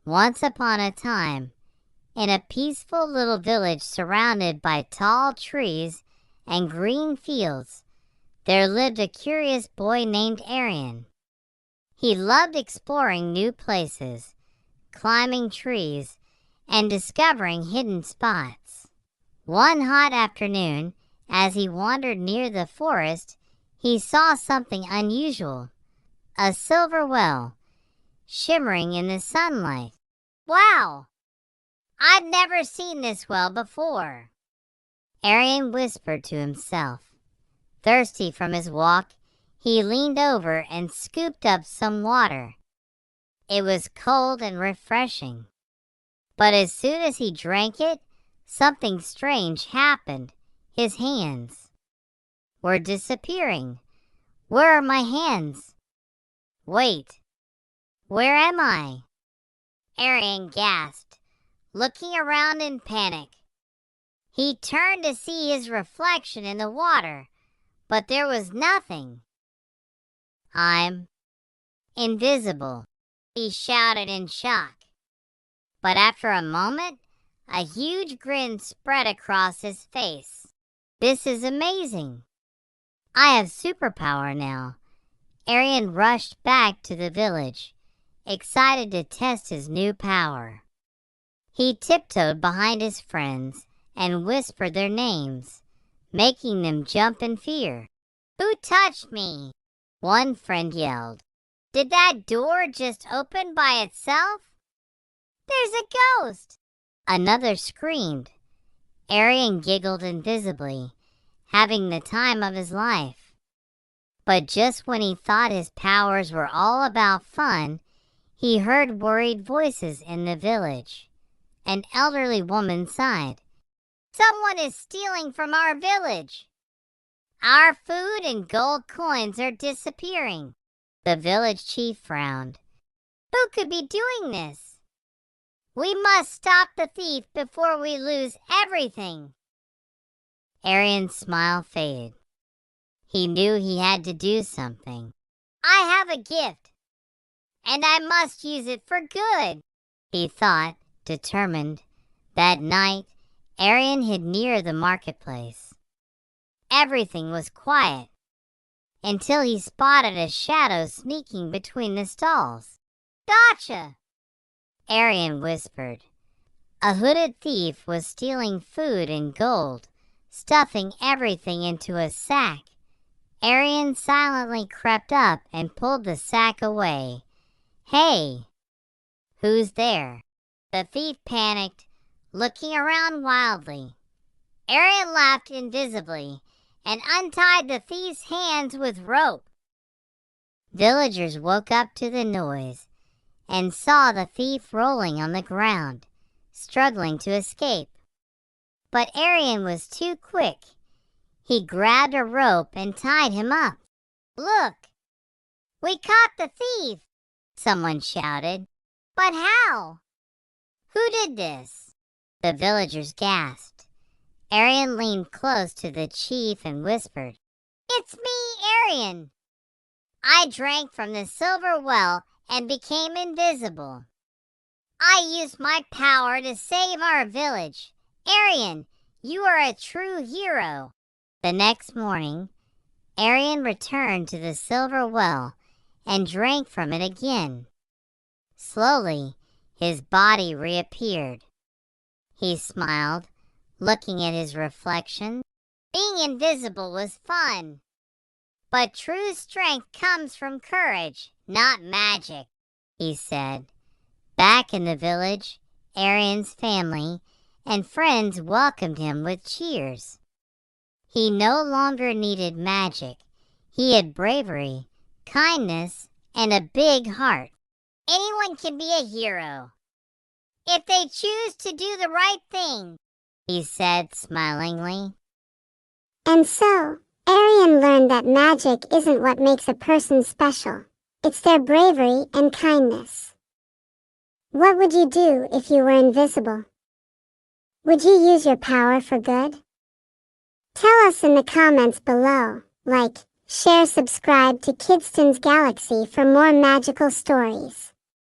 Once upon a time, in a peaceful little village surrounded by tall trees and green fields, there lived a curious boy named Aryan. He loved exploring new places, climbing trees, and discovering hidden spots. One hot afternoon, as he wandered near the forest, he saw something unusual, a silver well, shimmering in the sunlight. "Wow! I've never seen this well before," Aryan whispered to himself. Thirsty from his walk, he leaned over and scooped up some water. It was cold and refreshing. But as soon as he drank it, something strange happened. His hands were disappearing. "Where are my hands? Wait, where am I?" Aryan gasped, looking around in panic. He turned to see his reflection in the water, but there was nothing. "I'm invisible," he shouted in shock. But after a moment, a huge grin spread across his face. "This is amazing. I have superpower now." Aryan rushed back to the village, excited to test his new power. He tiptoed behind his friends and whispered their names, making them jump in fear. "Who touched me?" one friend yelled. "Did that door just open by itself?" "There's a ghost!" another screamed. Aryan giggled invisibly, having the time of his life. But just when he thought his powers were all about fun, he heard worried voices in the village. An elderly woman sighed. "Someone is stealing from our village. Our food and gold coins are disappearing." The village chief frowned. "Who could be doing this? We must stop the thief before we lose everything." Aryan's smile faded. He knew he had to do something. "I have a gift, and I must use it for good," he thought, determined. That night, Aryan hid near the marketplace. Everything was quiet until he spotted a shadow sneaking between the stalls. "Gotcha!" Aryan whispered. A hooded thief was stealing food and gold, stuffing everything into a sack. Aryan silently crept up and pulled the sack away. "Hey, who's there?" The thief panicked, looking around wildly. Aryan laughed invisibly and untied the thief's hands with rope. Villagers woke up to the noise and saw the thief rolling on the ground, struggling to escape. But Aryan was too quick. He grabbed a rope and tied him up. "Look, we caught the thief!" someone shouted. "But how? Who did this?" The villagers gasped. Aryan leaned close to the chief and whispered, "It's me, Aryan. I drank from the silver well and became invisible. I used my power to save our village. Aryan, you are a true hero." The next morning, Aryan returned to the silver well and drank from it again. Slowly, his body reappeared. He smiled, looking at his reflection. "Being invisible was fun. But true strength comes from courage, not magic," he said. Back in the village, Aryan's family and friends welcomed him with cheers. He no longer needed magic. He had bravery, kindness, and a big heart. "Anyone can be a hero if they choose to do the right thing," he said smilingly. And so, Aryan learned that magic isn't what makes a person special. It's their bravery and kindness. What would you do if you were invisible? Would you use your power for good? Tell us in the comments below. Like, share, subscribe to Kidstoons Galaxy for more magical stories.